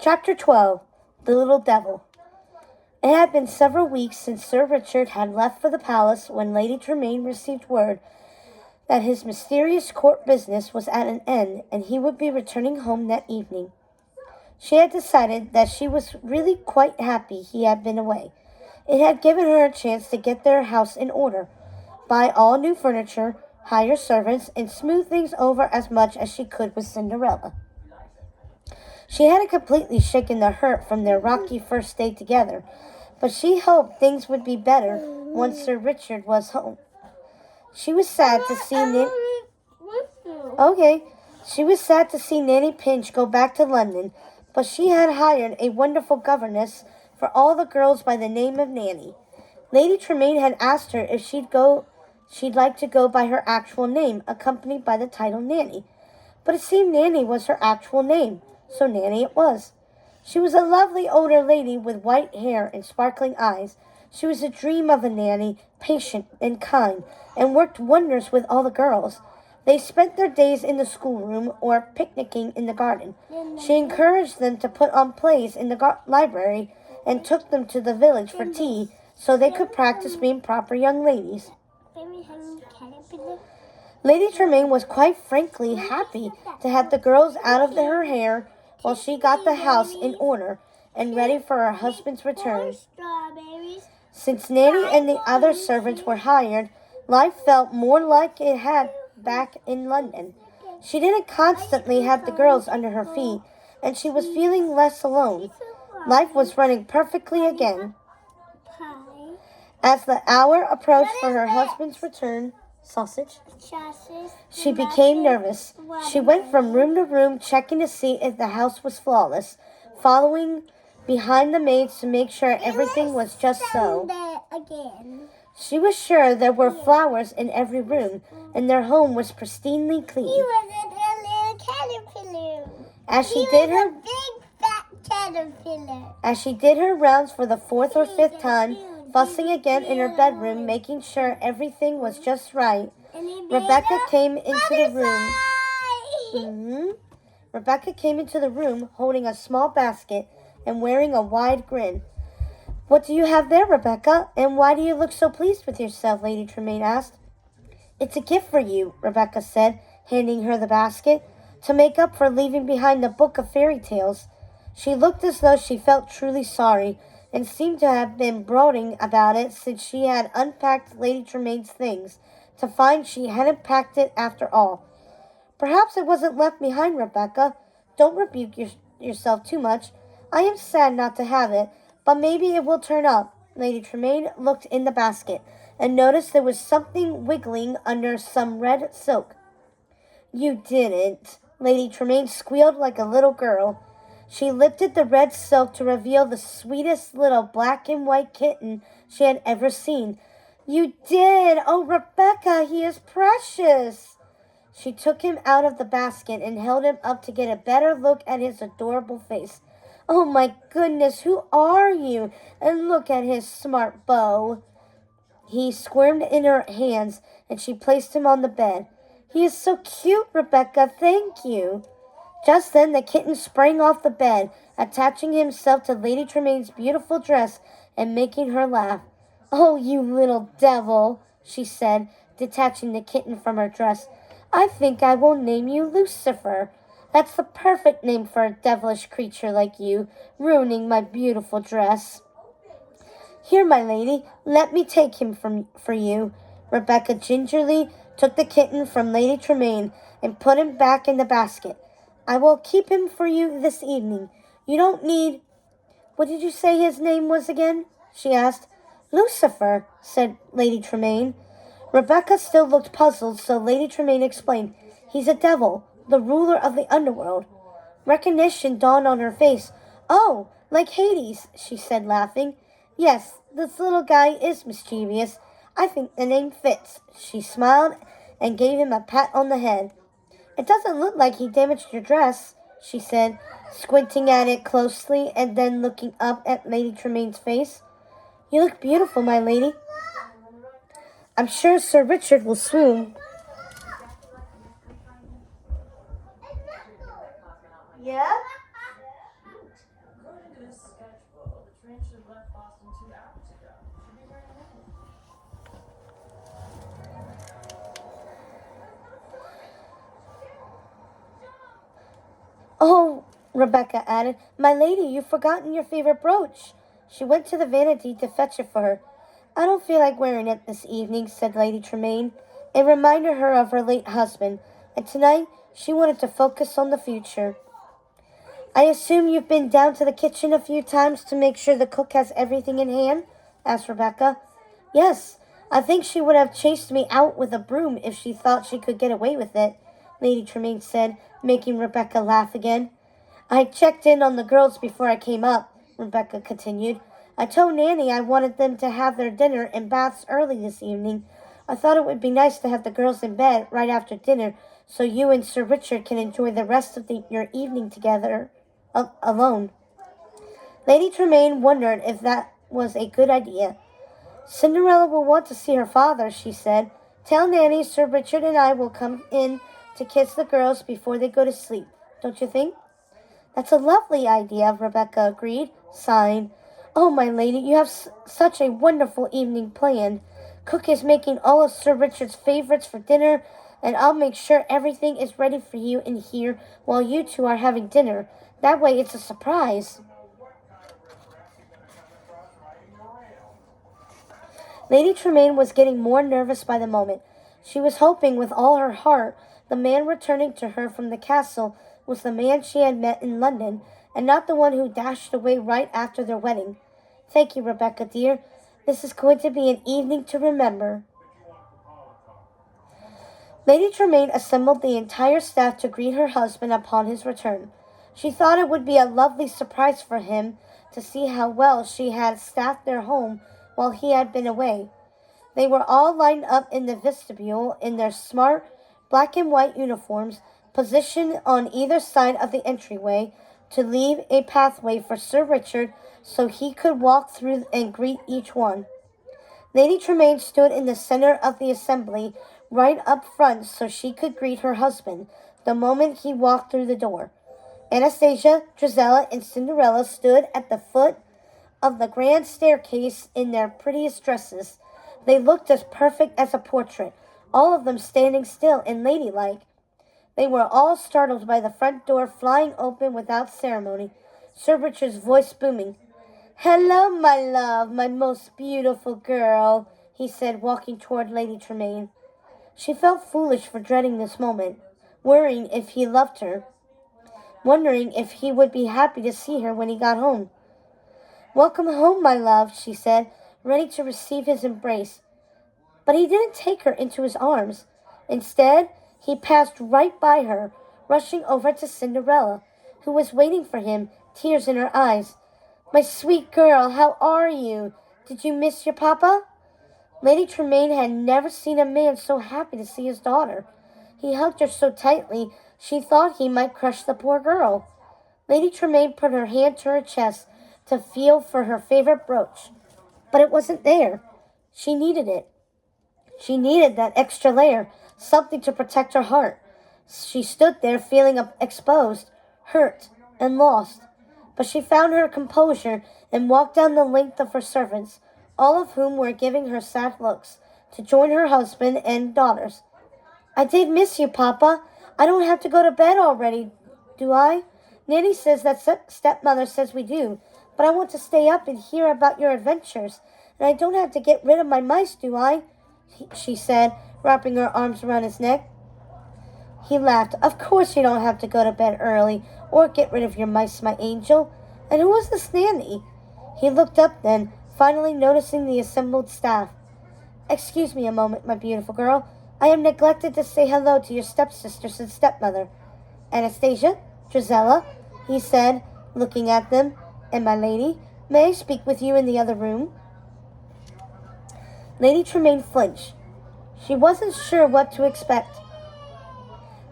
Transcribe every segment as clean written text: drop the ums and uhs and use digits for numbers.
Chapter 12. The Little Devil. It had been several weeks since Sir Richard had left for the palace when Lady Tremaine received word that his mysterious court business was at an end and he would be returning home that evening. She had decided that she was really quite happy he had been away. It had given her a chance to get their house in order, buy all new furniture, hire servants, and smooth things over as much as she could with Cinderella. She hadn't completely shaken the hurt from their rocky first day together, but she hoped things would be better once Sir Richard was home. She was sad to see Nanny Pinch go back to London, but she had hired a wonderful governess for all the girls by the name of Nanny. Lady Tremaine had asked her if she'd like to go by her actual name, accompanied by the title Nanny. But it seemed Nanny was her actual name, so Nanny it was. She was a lovely older lady with white hair and sparkling eyes. She was a dream of a nanny, patient and kind, and worked wonders with all the girls. They spent their days in the schoolroom or picnicking in the garden. She encouraged them to put on plays in the library and took them to the village for tea so they could practice being proper young ladies. Lady Tremaine was quite frankly happy to have the girls out of her hair while she got the house in order and ready for her husband's return. Since Nanny and the other servants were hired, life felt more like it had back in London. She didn't constantly have the girls under her feet, and she was feeling less alone. Life was running perfectly again. As the hour approached for her husband's return, she became nervous. She went from room to room, checking to see if the house was flawless, following behind the maids to make sure everything was just so. She was sure there were flowers in every room, and their home was pristinely clean. As she did her rounds for the fourth or fifth time, fussing again in her bedroom, making sure everything was just right, Rebecca came into the room holding a small basket and wearing a wide grin. "What do you have there, Rebecca, and why do you look so pleased with yourself?" Lady Tremaine asked. "It's a gift for you," Rebecca said, handing her the basket, "to make up for leaving behind the book of fairy tales." She looked as though she felt truly sorry, and seemed to have been brooding about it since she had unpacked Lady Tremaine's things, to find she hadn't packed it after all. "Perhaps it wasn't left behind, Rebecca. Don't rebuke yourself too much. I am sad not to have it, but maybe it will turn up." Lady Tremaine looked in the basket, and noticed there was something wiggling under some red silk. "You didn't." Lady Tremaine squealed like a little girl. She lifted the red silk to reveal the sweetest little black and white kitten she had ever seen. "You did! Oh, Rebecca, he is precious!" She took him out of the basket and held him up to get a better look at his adorable face. "Oh, my goodness, who are you? And look at his smart bow." He squirmed in her hands, and she placed him on the bed. "He is so cute, Rebecca, thank you." Just then the kitten sprang off the bed, attaching himself to Lady Tremaine's beautiful dress and making her laugh. "Oh, you little devil," she said, detaching the kitten from her dress. "I think I will name you Lucifer. That's the perfect name for a devilish creature like you, ruining my beautiful dress." "Here, my lady, let me take him for you." Rebecca gingerly took the kitten from Lady Tremaine and put him back in the basket. "I will keep him for you this evening. You don't need—" "What did you say his name was again?" she asked. "Lucifer," said Lady Tremaine. Rebecca still looked puzzled, so Lady Tremaine explained. "He's a devil, the ruler of the underworld." Recognition dawned on her face. "Oh, like Hades," she said, laughing. "Yes, this little guy is mischievous. I think the name fits." She smiled and gave him a pat on the head. "It doesn't look like he damaged your dress," she said, squinting at it closely and then looking up at Lady Tremaine's face. "You look beautiful, my lady. I'm sure Sir Richard will swoon." "Yeah?" Oh, Rebecca added, my lady, you've forgotten your favorite brooch. She went to the vanity to fetch it for her. I don't feel like wearing it this evening, said Lady Tremaine. It reminded her of her late husband, and tonight she wanted to focus on the future. I assume you've been down to the kitchen a few times to make sure the cook has everything in hand? Asked Rebecca. Yes, I think she would have chased me out with a broom if she thought she could get away with it, Lady Tremaine said, making Rebecca laugh again. I checked in on the girls before I came up, Rebecca continued. I told Nanny I wanted them to have their dinner and baths early this evening. I thought it would be nice to have the girls in bed right after dinner so you and Sir Richard can enjoy the rest of your evening together alone. Lady Tremaine wondered if that was a good idea. Cinderella will want to see her father, she said. Tell Nanny Sir Richard and I will come in to kiss the girls before they go to sleep. Don't you think? That's a lovely idea, Rebecca agreed, sighing. Oh, my lady, you have such a wonderful evening planned. Cook is making all of Sir Richard's favorites for dinner, and I'll make sure everything is ready for you in here while you two are having dinner. That way it's a surprise. Lady Tremaine was getting more nervous by the moment. She was hoping with all her heart the man returning to her from the castle was the man she had met in London, and not the one who dashed away right after their wedding. Thank you, Rebecca, dear. This is going to be an evening to remember. Lady Tremaine assembled the entire staff to greet her husband upon his return. She thought it would be a lovely surprise for him to see how well she had staffed their home while he had been away. They were all lined up in the vestibule in their smart black and white uniforms, positioned on either side of the entryway to leave a pathway for Sir Richard so he could walk through and greet each one. Lady Tremaine stood in the center of the assembly, right up front so she could greet her husband the moment he walked through the door. Anastasia, Drizella, and Cinderella stood at the foot of the grand staircase in their prettiest dresses. They looked as perfect as a portrait, all of them standing still and ladylike. They were all startled by the front door flying open without ceremony, Sir Richard's voice booming. Hello, my love, my most beautiful girl, he said, walking toward Lady Tremaine. She felt foolish for dreading this moment, worrying if he loved her, wondering if he would be happy to see her when he got home. Welcome home, my love, she said, ready to receive his embrace. But he didn't take her into his arms. Instead, he passed right by her, rushing over to Cinderella, who was waiting for him, tears in her eyes. My sweet girl, how are you? Did you miss your papa? Lady Tremaine had never seen a man so happy to see his daughter. He hugged her so tightly, she thought he might crush the poor girl. Lady Tremaine put her hand to her chest to feel for her favorite brooch, but it wasn't there. She needed it. She needed that extra layer, something to protect her heart. She stood there feeling exposed, hurt, and lost. But she found her composure and walked down the length of her servants, all of whom were giving her sad looks, to join her husband and daughters. I did miss you, Papa. I don't have to go to bed already, do I? Nanny says that Stepmother says we do, but I want to stay up and hear about your adventures, and I don't have to get rid of my mice, do I? She said, wrapping her arms around his neck. He laughed. Of course you don't have to go to bed early or get rid of your mice, my angel. And who was this Nanny? He looked up then, finally noticing the assembled staff. Excuse me a moment, my beautiful girl. I am neglected to say hello to your stepsisters and stepmother. Anastasia, Drizella, he said, looking at them. And my lady, may I speak with you in the other room? Lady Tremaine flinched. She wasn't sure what to expect.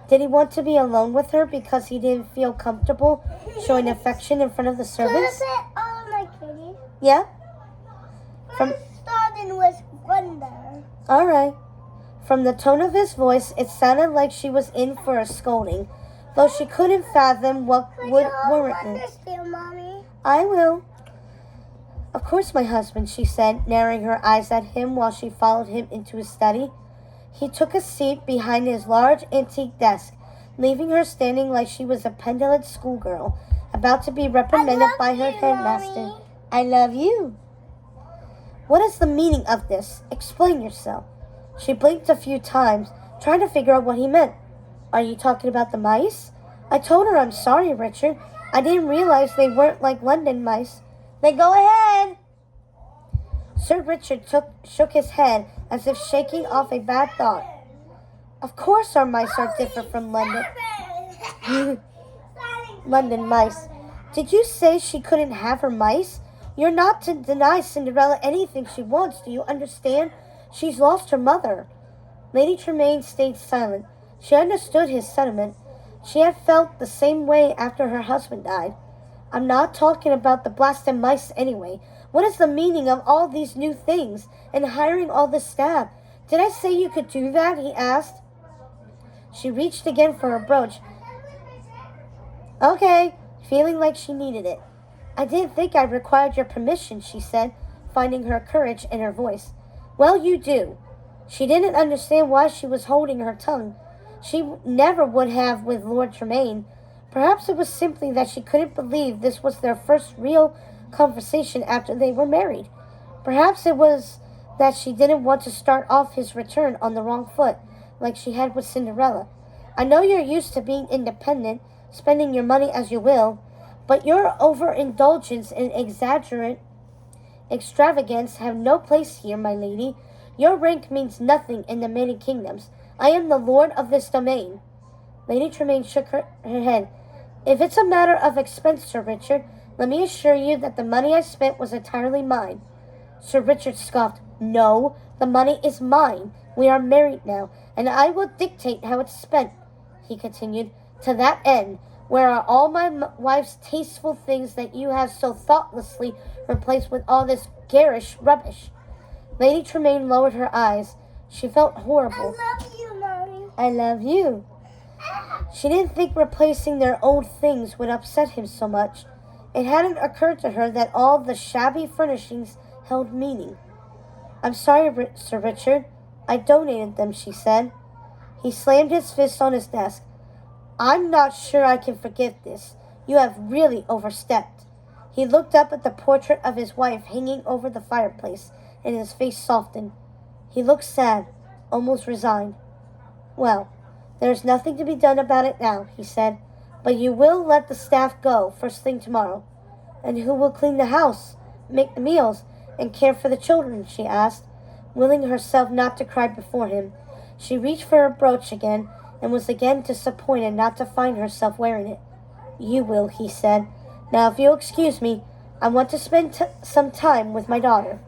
Did he want to be alone with her because he didn't feel comfortable showing affection in front of the servants? Could I say all my kitties? Yeah? Starting with wonder. All right. From the tone of his voice, it sounded like she was in for a scolding, though she couldn't fathom what would warrant it. Mommy? I will. Of course my husband, she said, narrowing her eyes at him while she followed him into his study. He took a seat behind his large antique desk, leaving her standing like she was a petulant schoolgirl, about to be reprimanded by her headmaster. Mommy. I love you. What is the meaning of this? Explain yourself. She blinked a few times, trying to figure out what he meant. Are you talking about the mice? I told her I'm sorry, Richard. I didn't realize they weren't like London mice. Then go ahead. Sir Richard shook his head as if shaking off a bad thought. Of course our mice are different from London mice. Did you say she couldn't have her mice? You're not to deny Cinderella anything she wants, do you understand? She's lost her mother. Lady Tremaine stayed silent. She understood his sentiment. She had felt the same way after her husband died. I'm not talking about the blasted mice anyway. What is the meaning of all these new things and hiring all this staff? Did I say you could do that? He asked. She reached again for her brooch. Okay, feeling like she needed it. I didn't think I required your permission, she said, finding her courage in her voice. Well, you do. She didn't understand why she was holding her tongue. She never would have with Lord Tremaine. Perhaps it was simply that she couldn't believe this was their first real conversation after they were married. Perhaps it was that she didn't want to start off his return on the wrong foot, like she had with Cinderella. I know you're used to being independent, spending your money as you will, but your overindulgence and extravagance have no place here, my lady. Your rank means nothing in the many kingdoms. I am the lord of this domain. Lady Tremaine shook her head. If it's a matter of expense, Sir Richard, let me assure you that the money I spent was entirely mine. Sir Richard scoffed. No, the money is mine. We are married now, and I will dictate how it's spent, he continued. To that end, where are all my wife's tasteful things that you have so thoughtlessly replaced with all this garish rubbish? Lady Tremaine lowered her eyes. She felt horrible. I love you, Mommy. I love you. She didn't think replacing their old things would upset him so much. It hadn't occurred to her that all the shabby furnishings held meaning. I'm sorry, Sir Richard. I donated them, she said. He slammed his fist on his desk. I'm not sure I can forgive this. You have really overstepped. He looked up at the portrait of his wife hanging over the fireplace, and his face softened. He looked sad, almost resigned. Well, there's nothing to be done about it now, he said, but you will let the staff go first thing tomorrow. And who will clean the house, make the meals, and care for the children, she asked, willing herself not to cry before him. She reached for her brooch again, and was again disappointed not to find herself wearing it. You will, he said. Now, if you'll excuse me, I want to spend some time with my daughter.